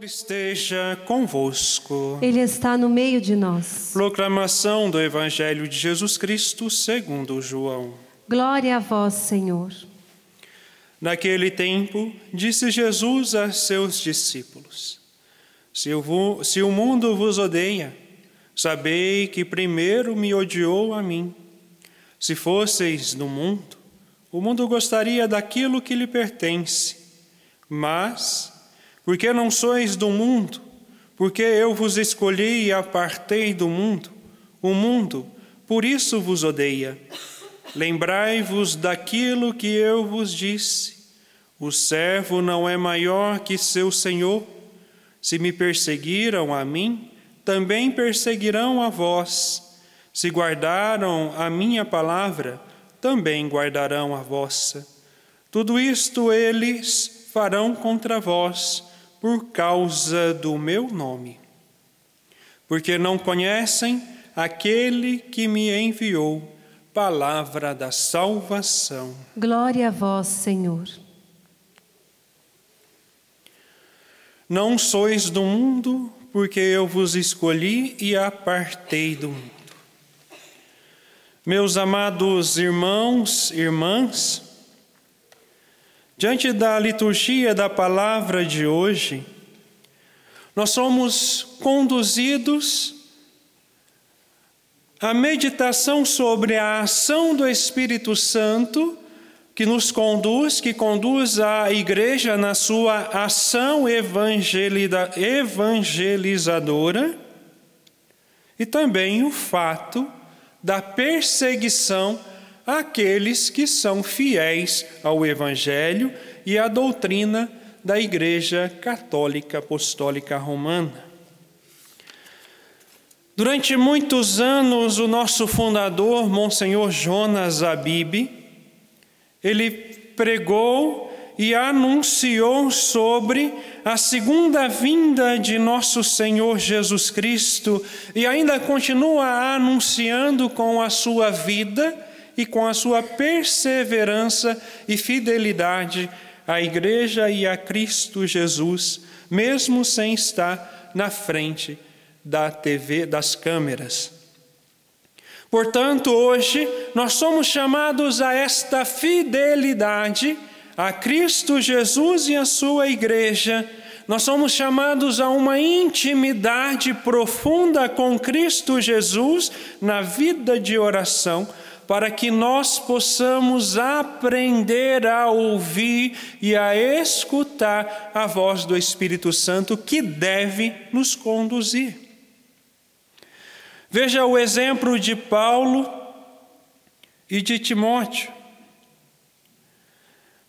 Senhor esteja convosco. Ele está no meio de nós. Proclamação do Evangelho de Jesus Cristo segundo João. Glória a vós, Senhor. Naquele tempo, disse Jesus a seus discípulos: Se o mundo vos odeia, sabei que primeiro me odiou a mim. Se fosseis do mundo, o mundo gostaria daquilo que lhe pertence. Mas, porque não sois do mundo, porque eu vos escolhi e apartei do mundo, o mundo, por isso vos odeia. Lembrai-vos daquilo que eu vos disse: o servo não é maior que seu senhor. Se me perseguiram a mim, também perseguirão a vós. Se guardaram a minha palavra, também guardarão a vossa. Tudo isto eles farão contra vós, por causa do meu nome. Porque não conhecem aquele que me enviou. Palavra da salvação. Glória a vós, Senhor. Não sois do mundo, porque eu vos escolhi e apartei do mundo. Meus amados irmãos e irmãs, diante da liturgia da palavra de hoje, nós somos conduzidos à meditação sobre a ação do Espírito Santo que conduz a igreja na sua ação evangelizadora, e também o fato da perseguição àqueles que são fiéis ao Evangelho e à doutrina da Igreja Católica Apostólica Romana. Durante muitos anos, o nosso fundador, Monsenhor Jonas Abib, ele pregou e anunciou sobre a segunda vinda de nosso Senhor Jesus Cristo e ainda continua anunciando com a sua vida e com a sua perseverança e fidelidade à Igreja e a Cristo Jesus, mesmo sem estar na frente da TV, das câmeras. Portanto, hoje nós somos chamados a esta fidelidade a Cristo Jesus e a sua Igreja. Nós somos chamados a uma intimidade profunda com Cristo Jesus na vida de oração, para que nós possamos aprender a ouvir e a escutar a voz do Espírito Santo que deve nos conduzir. Veja o exemplo de Paulo e de Timóteo.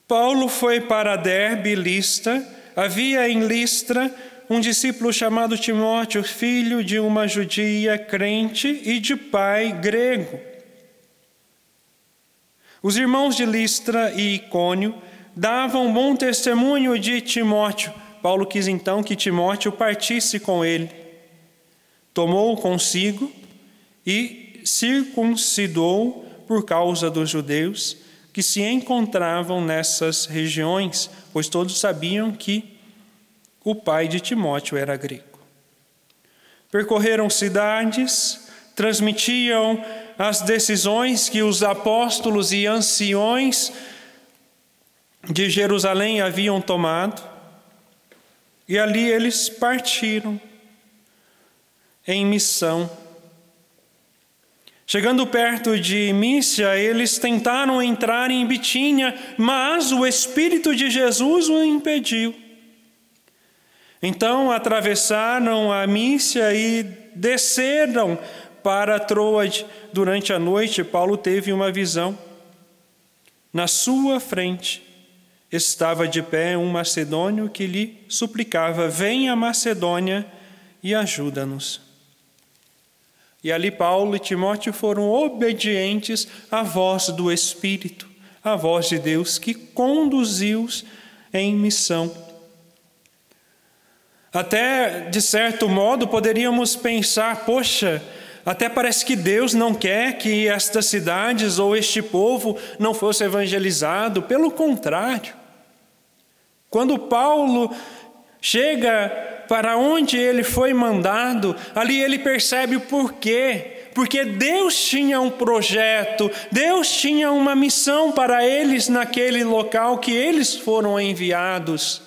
Paulo foi para Derbe e Listra. Havia em Listra um discípulo chamado Timóteo, filho de uma judia crente e de pai grego. Os irmãos de Listra e Icônio davam bom testemunho de Timóteo. Paulo quis então que Timóteo partisse com ele. Tomou-o consigo e circuncidou por causa dos judeus que se encontravam nessas regiões, pois todos sabiam que o pai de Timóteo era grego. Percorreram cidades, transmitiam as decisões que os apóstolos e anciões de Jerusalém haviam tomado, e ali eles partiram em missão. Chegando perto de Mísia, eles tentaram entrar em Bitínia, mas o Espírito de Jesus o impediu. Então atravessaram a Mísia e desceram para Troade. Durante a noite, Paulo teve uma visão. Na sua frente estava de pé um macedônio que lhe suplicava: venha a Macedônia e ajuda-nos. E ali Paulo e Timóteo foram obedientes à voz do Espírito, à voz de Deus que conduziu-os em missão. Até, de certo modo, poderíamos pensar: poxa, até parece que Deus não quer que estas cidades ou este povo não fosse evangelizado. Pelo contrário, quando Paulo chega para onde ele foi mandado, ali ele percebe o porquê. Porque Deus tinha um projeto, Deus tinha uma missão para eles naquele local que eles foram enviados.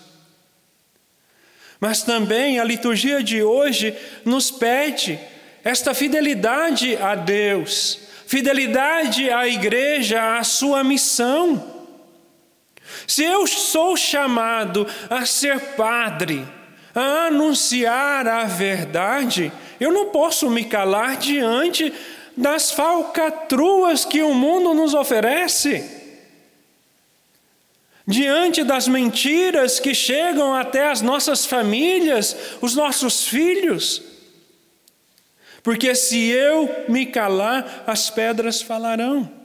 Mas também a liturgia de hoje nos pede esta fidelidade a Deus, fidelidade à igreja, à sua missão. Se eu sou chamado a ser padre, a anunciar a verdade, eu não posso me calar diante das falcatruas que o mundo nos oferece, diante das mentiras que chegam até as nossas famílias, os nossos filhos. Porque se eu me calar, as pedras falarão.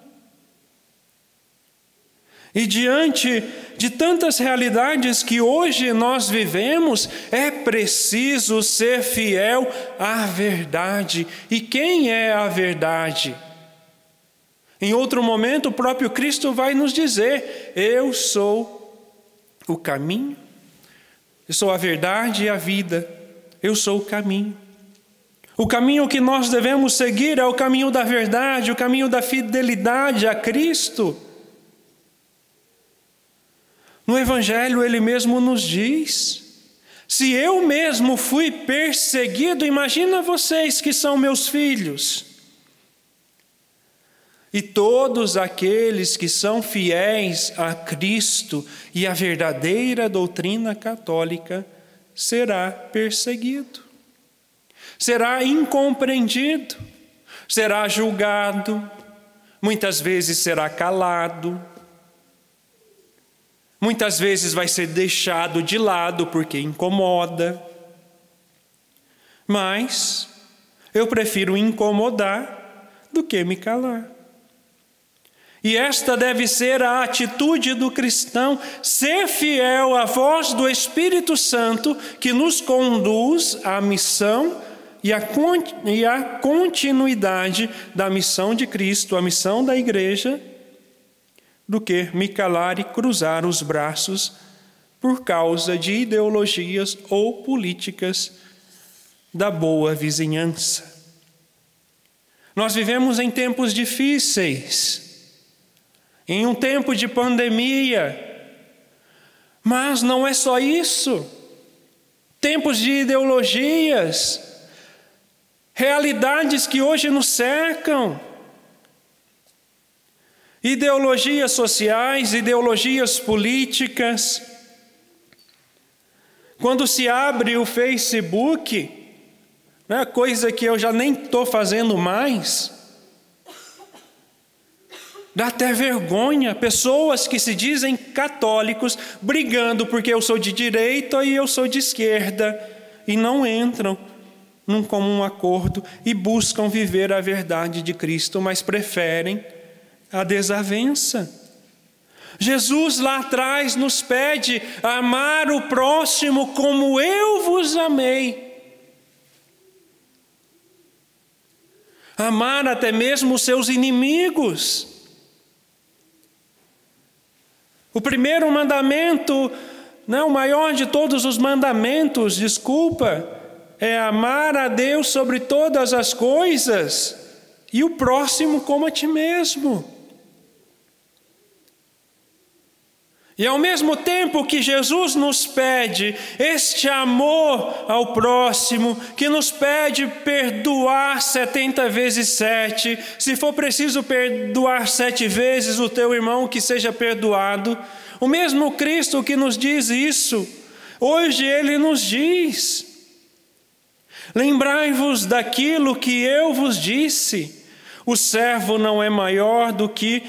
E diante de tantas realidades que hoje nós vivemos, é preciso ser fiel à verdade. E quem é a verdade? Em outro momento, o próprio Cristo vai nos dizer: eu sou o caminho, eu sou a verdade e a vida, eu sou o caminho. O caminho que nós devemos seguir é o caminho da verdade, o caminho da fidelidade a Cristo. No Evangelho ele mesmo nos diz: se eu mesmo fui perseguido, imagina vocês que são meus filhos. E todos aqueles que são fiéis a Cristo e à verdadeira doutrina católica será perseguido, será incompreendido, será julgado, muitas vezes será calado, muitas vezes vai ser deixado de lado porque incomoda. Mas eu prefiro incomodar do que me calar. E esta deve ser a atitude do cristão, ser fiel à voz do Espírito Santo que nos conduz à missão e à continuidade da missão de Cristo, a missão da igreja, do que me calar e cruzar os braços por causa de ideologias ou políticas da boa vizinhança. Nós vivemos em tempos difíceis, em um tempo de pandemia, mas não é só isso. Tempos de ideologias, realidades que hoje nos cercam, ideologias sociais, ideologias políticas. Quando se abre o Facebook, né, coisa que eu já nem estou fazendo mais, dá até vergonha, pessoas que se dizem católicos brigando porque eu sou de direita e eu sou de esquerda, e não entram num comum acordo e buscam viver a verdade de Cristo, mas preferem a desavença. Jesus lá atrás nos pede amar o próximo como eu vos amei. Amar até mesmo os seus inimigos. O primeiro mandamento, o maior de todos os mandamentos, é amar a Deus sobre todas as coisas e o próximo como a ti mesmo. E ao mesmo tempo que Jesus nos pede este amor ao próximo, que nos pede perdoar 70 vezes 7, se for preciso perdoar 7 vezes o teu irmão, que seja perdoado, o mesmo Cristo que nos diz isso, hoje Ele nos diz: lembrai-vos daquilo que eu vos disse, o servo não é maior do que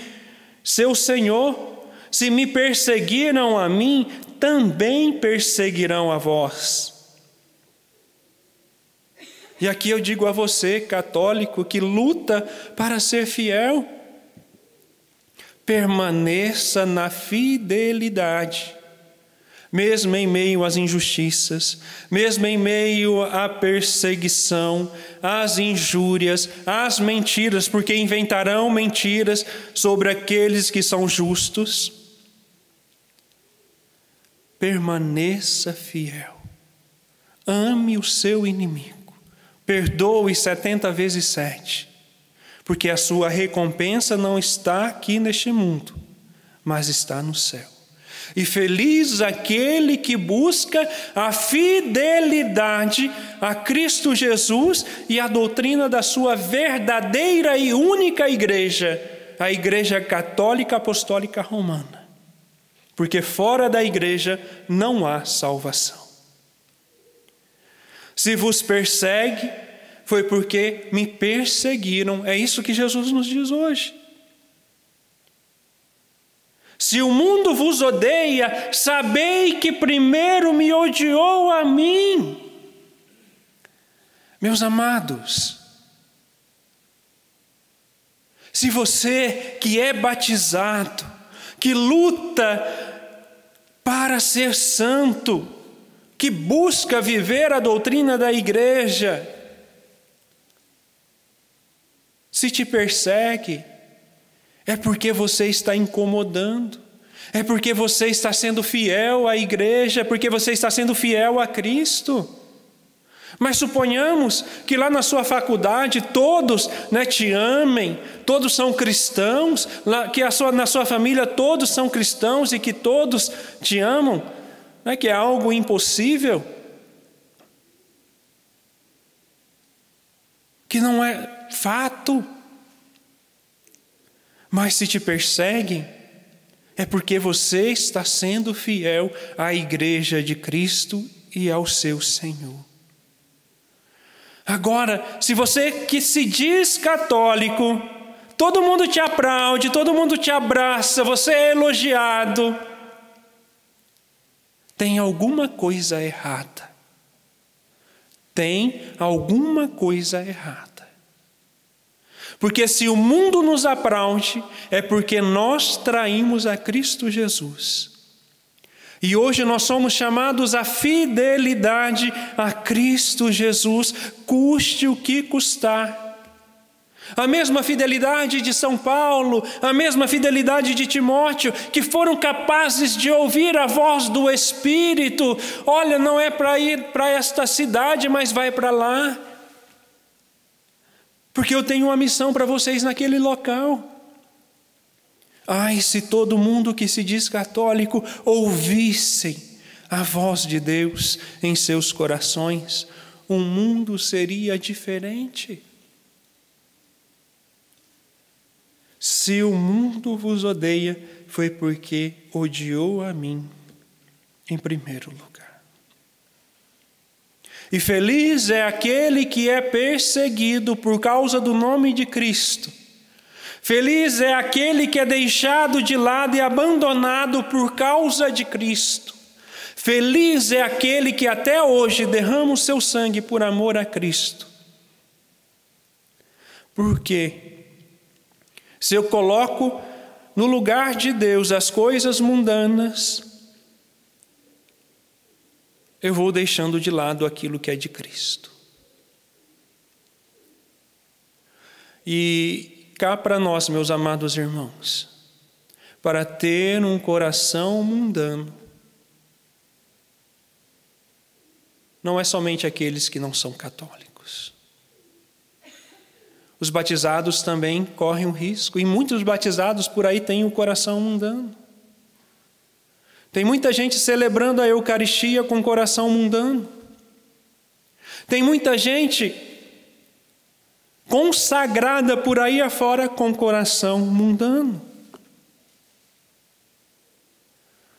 seu senhor. Se me perseguiram a mim, também perseguirão a vós. E aqui eu digo a você, católico, que luta para ser fiel, permaneça na fidelidade, mesmo em meio às injustiças, mesmo em meio à perseguição, às injúrias, às mentiras, porque inventarão mentiras sobre aqueles que são justos. Permaneça fiel Ame o seu inimigo. Perdoe 70 vezes 7. Porque a sua recompensa não está aqui neste mundo, mas está no céu. E feliz aquele que busca a fidelidade a Cristo Jesus e a doutrina da sua verdadeira e única igreja, a Igreja Católica Apostólica Romana. Porque fora da igreja não há salvação. Se vos persegue, foi porque me perseguiram. É isso que Jesus nos diz hoje. Se o mundo vos odeia, sabei que primeiro me odiou a mim. Meus amados, se você que é batizado, que luta para ser santo, que busca viver a doutrina da igreja, se te persegue, é porque você está incomodando, é porque você está sendo fiel à igreja, é porque você está sendo fiel a Cristo. Mas suponhamos que lá na sua faculdade todos te amem, todos são cristãos, que na sua família todos são cristãos e que todos te amam, que é algo impossível, que não é fato. Mas se te perseguem, é porque você está sendo fiel à igreja de Cristo e ao seu Senhor. Agora, se você que se diz católico, todo mundo te aplaude, todo mundo te abraça, você é elogiado, tem alguma coisa errada. Tem alguma coisa errada. Porque se o mundo nos aplaude, é porque nós traímos a Cristo Jesus. E hoje nós somos chamados à fidelidade a Cristo Jesus, custe o que custar. A mesma fidelidade de São Paulo, a mesma fidelidade de Timóteo, que foram capazes de ouvir a voz do Espírito. Olha, não é para ir para esta cidade, mas vai para lá. Porque eu tenho uma missão para vocês naquele local. Ai, se todo mundo que se diz católico ouvissem a voz de Deus em seus corações, o mundo seria diferente. Se o mundo vos odeia, foi porque odiou a mim em primeiro lugar. E feliz é aquele que é perseguido por causa do nome de Cristo. Feliz é aquele que é deixado de lado e abandonado por causa de Cristo. Feliz é aquele que até hoje derrama o seu sangue por amor a Cristo. Porque se eu coloco no lugar de Deus as coisas mundanas, eu vou deixando de lado aquilo que é de Cristo. E cá para nós, meus amados irmãos, para ter um coração mundano, não é somente aqueles que não são católicos. Os batizados também correm um risco, e muitos batizados por aí têm o coração mundano. Tem muita gente celebrando a Eucaristia com o coração mundano. Tem muita gente consagrada por aí afora com o coração mundano.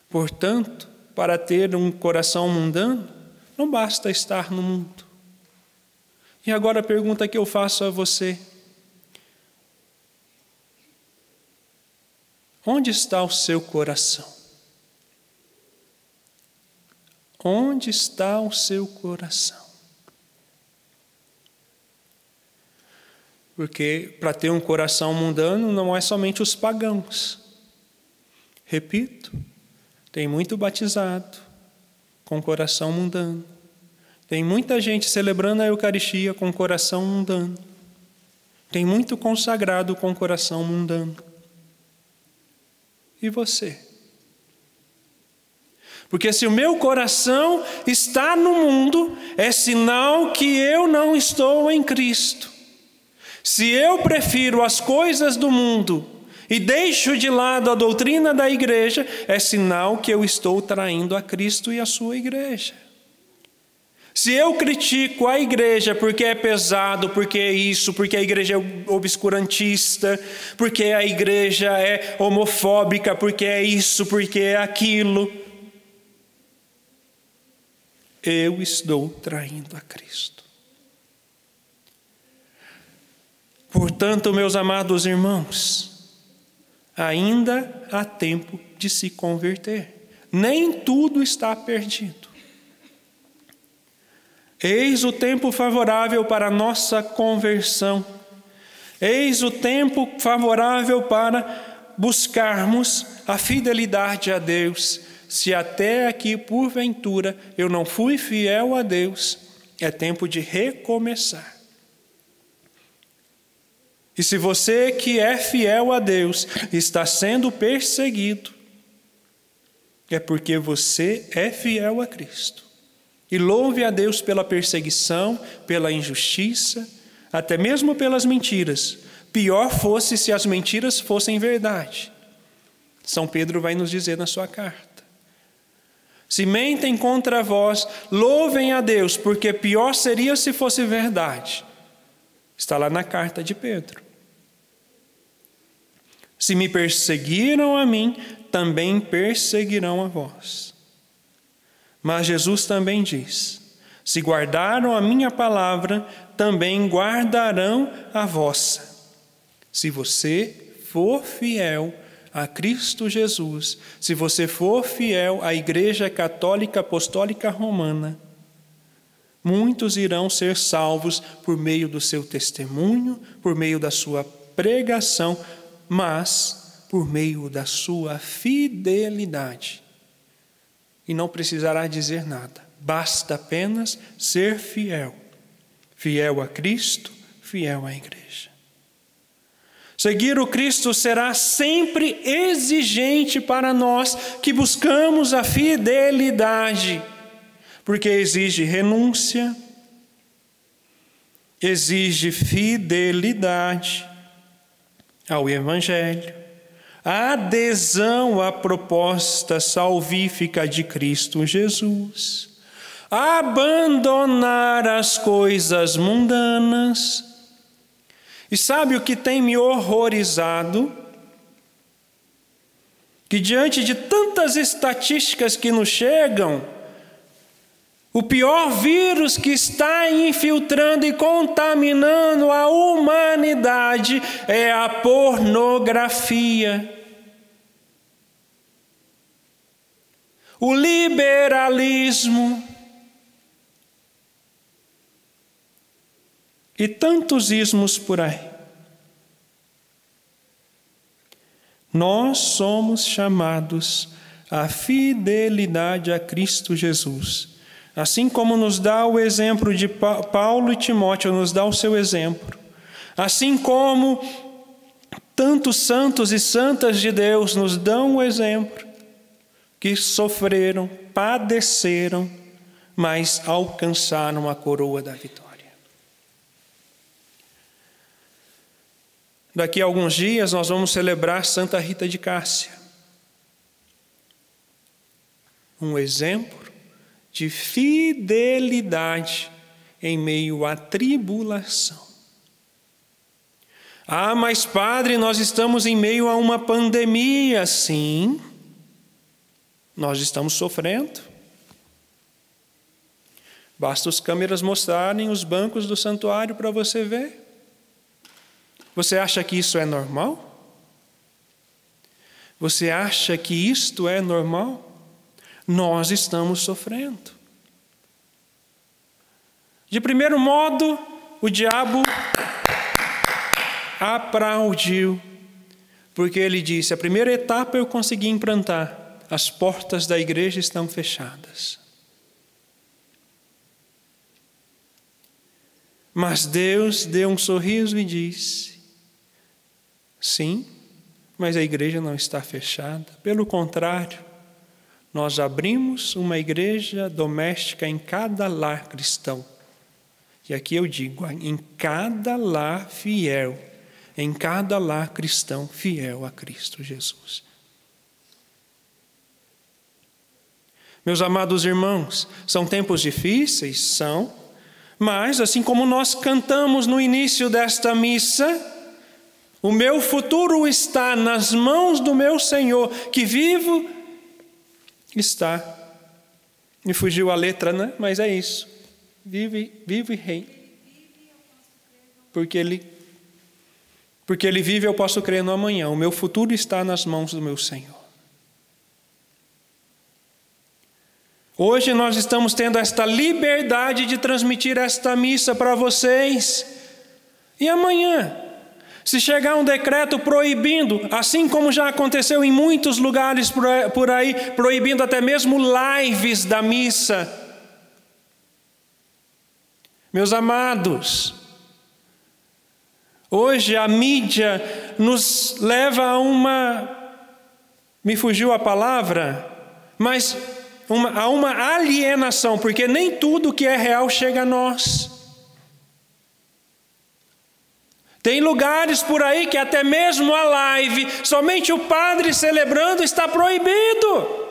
Portanto, para ter um coração mundano, não basta estar no mundo. E agora a pergunta que eu faço a você: onde está o seu coração? Onde está o seu coração? Porque para ter um coração mundano não é somente os pagãos. Repito, tem muito batizado com coração mundano. Tem muita gente celebrando a Eucaristia com coração mundano. Tem muito consagrado com coração mundano. E você? Porque se o meu coração está no mundo, é sinal que eu não estou em Cristo. Se eu prefiro as coisas do mundo e deixo de lado a doutrina da igreja, é sinal que eu estou traindo a Cristo e a sua igreja. Se eu critico a igreja porque é pesado, porque é isso, porque a igreja é obscurantista, porque a igreja é homofóbica, porque é isso, porque é aquilo, eu estou traindo a Cristo. Portanto, meus amados irmãos, ainda há tempo de se converter. Nem tudo está perdido. Eis o tempo favorável para a nossa conversão. Eis o tempo favorável para buscarmos a fidelidade a Deus. Se até aqui, porventura, eu não fui fiel a Deus, é tempo de recomeçar. E se você que é fiel a Deus está sendo perseguido, é porque você é fiel a Cristo. E louve a Deus pela perseguição, pela injustiça, até mesmo pelas mentiras. Pior fosse se as mentiras fossem verdade. São Pedro vai nos dizer na sua carta. Se mentem contra vós, louvem a Deus, porque pior seria se fosse verdade. Está lá na carta de Pedro. Se me perseguiram a mim, também perseguirão a vós. Mas Jesus também diz: se guardaram a minha palavra, também guardarão a vossa. Se você for fiel a Cristo Jesus, se você for fiel à Igreja Católica Apostólica Romana, muitos irão ser salvos por meio do seu testemunho, por meio da sua pregação, mas por meio da sua fidelidade. E não precisará dizer nada, basta apenas ser fiel. Fiel a Cristo, fiel à igreja. Seguir o Cristo será sempre exigente para nós que buscamos a fidelidade, porque exige renúncia, exige fidelidade ao Evangelho, a adesão à proposta salvífica de Cristo Jesus, abandonar as coisas mundanas. E sabe o que tem me horrorizado? Que diante de tantas estatísticas que nos chegam, o pior vírus que está infiltrando e contaminando a humanidade é a pornografia. O liberalismo e tantos ismos por aí. Nós somos chamados à fidelidade a Cristo Jesus. Assim como nos dá o exemplo de Paulo e Timóteo, nos dá o seu exemplo. Assim como tantos santos e santas de Deus nos dão o exemplo, que sofreram, padeceram, mas alcançaram a coroa da vitória. Daqui a alguns dias nós vamos celebrar Santa Rita de Cássia. Um exemplo de fidelidade em meio à tribulação. Ah, mas padre, nós estamos em meio a uma pandemia. Sim, nós estamos sofrendo. Basta as câmeras mostrarem os bancos do santuário para você ver. Você acha que isso é normal? Você acha que isto é normal? Nós estamos sofrendo. De primeiro modo, o diabo aplaudiu, porque ele disse: a primeira etapa eu consegui implantar, as portas da igreja estão fechadas. Mas Deus deu um sorriso e disse: sim, mas a igreja não está fechada, pelo contrário, nós abrimos uma igreja doméstica em cada lar cristão. E aqui eu digo, em cada lar fiel, em cada lar cristão fiel a Cristo Jesus. Meus amados irmãos, são tempos difíceis? São, mas assim como nós cantamos no início desta missa, o meu futuro está nas mãos do meu Senhor, que vivo está. Me fugiu a letra, né? Mas é isso. Vive e reina. Porque ele vive, eu posso crer no amanhã. O meu futuro está nas mãos do meu Senhor. Hoje nós estamos tendo esta liberdade de transmitir esta missa para vocês. E amanhã, se chegar um decreto proibindo, assim como já aconteceu em muitos lugares por aí, proibindo até mesmo lives da missa. Meus amados, hoje a mídia nos leva a me fugiu a palavra, mas a uma alienação, porque nem tudo que é real chega a nós. Tem lugares por aí que até mesmo a live, somente o padre celebrando, está proibido.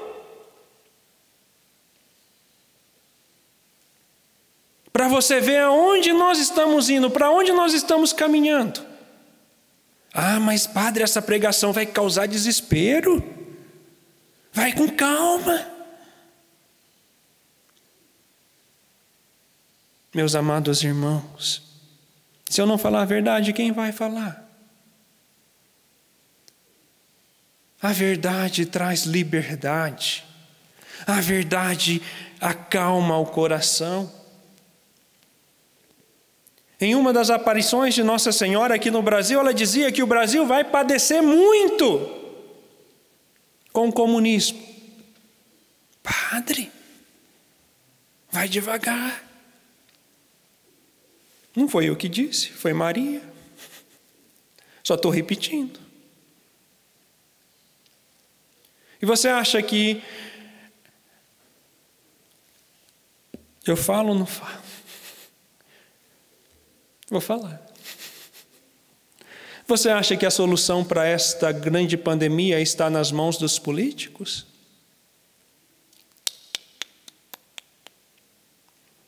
Para você ver aonde nós estamos indo, para onde nós estamos caminhando. Ah, mas padre, essa pregação vai causar desespero. Vai com calma. Meus amados irmãos, se eu não falar a verdade, quem vai falar? A verdade traz liberdade. A verdade acalma o coração. Em uma das aparições de Nossa Senhora aqui no Brasil, ela dizia que o Brasil vai padecer muito com o comunismo. Padre, vai devagar. Não foi eu que disse, foi Maria. Só estou repetindo. E você acha que eu falo ou não falo? Vou falar. Você acha que a solução para esta grande pandemia está nas mãos dos políticos?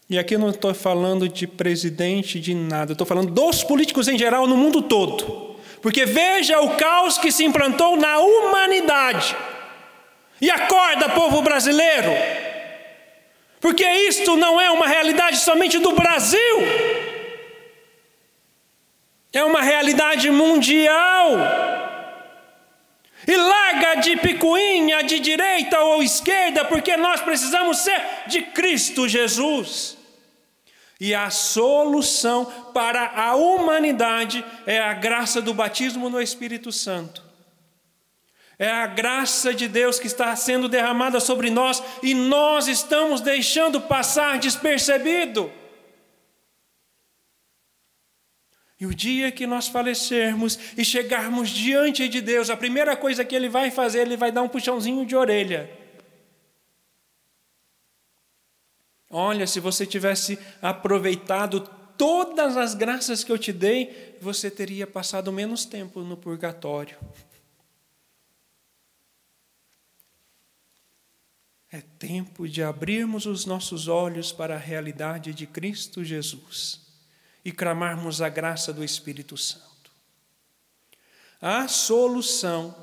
E aqui eu não estou falando de presidente, de nada. Estou falando dos políticos em geral no mundo todo. Porque veja o caos que se implantou na humanidade. E acorda, povo brasileiro. Porque isto não é uma realidade somente do Brasil. É uma realidade mundial. E larga de picuinha, de direita ou esquerda, porque nós precisamos ser de Cristo Jesus. E a solução para a humanidade é a graça do batismo no Espírito Santo. É a graça de Deus que está sendo derramada sobre nós e nós estamos deixando passar despercebido. E o dia que nós falecermos e chegarmos diante de Deus, a primeira coisa que Ele vai fazer, Ele vai dar um puxãozinho de orelha. Olha, se você tivesse aproveitado todas as graças que eu te dei, você teria passado menos tempo no purgatório. É tempo de abrirmos os nossos olhos para a realidade de Cristo Jesus e clamarmos a graça do Espírito Santo. A solução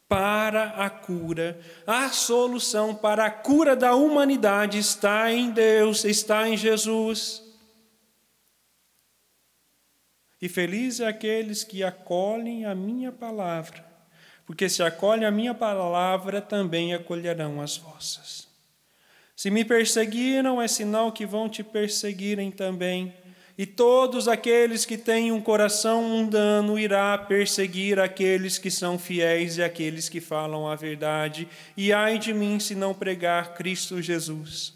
para a cura, a solução para a cura da humanidade está em Deus, está em Jesus. E felizes é aqueles que acolhem a minha palavra, porque se acolhem a minha palavra, também acolherão as vossas. Se me perseguiram, é sinal que vão te perseguirem também. E todos aqueles que têm um coração mundano irá perseguir aqueles que são fiéis e aqueles que falam a verdade. E ai de mim se não pregar Cristo Jesus.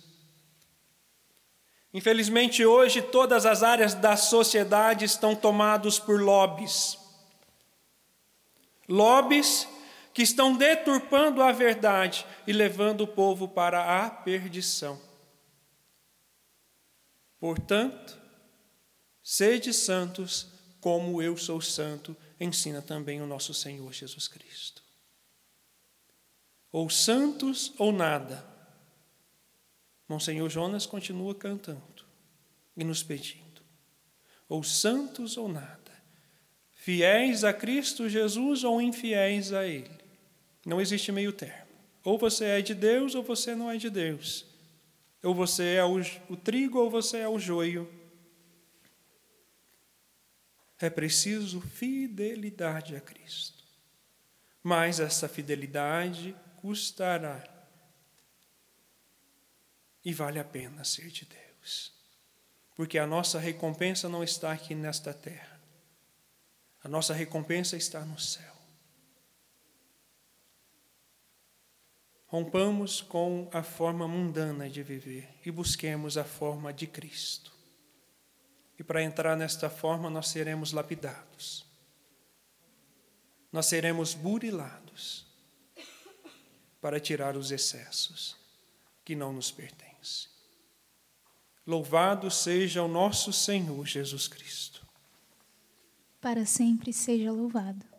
Infelizmente hoje todas as áreas da sociedade estão tomadas por lobbies. Lobbies que estão deturpando a verdade e levando o povo para a perdição. Portanto, sede santos, como eu sou santo, ensina também o nosso Senhor Jesus Cristo. Ou santos ou nada. Monsenhor Jonas continua cantando e nos pedindo. Ou santos ou nada. Fiéis a Cristo Jesus ou infiéis a Ele. Não existe meio termo. Ou você é de Deus ou você não é de Deus. Ou você é o trigo ou você é o joio. É preciso fidelidade a Cristo. Mas essa fidelidade custará. E vale a pena ser de Deus. Porque a nossa recompensa não está aqui nesta terra. A nossa recompensa está no céu. Rompamos com a forma mundana de viver e busquemos a forma de Cristo. E para entrar nesta forma nós seremos lapidados. Nós seremos burilados para tirar os excessos que não nos pertencem. Louvado seja o nosso Senhor Jesus Cristo. Para sempre seja louvado.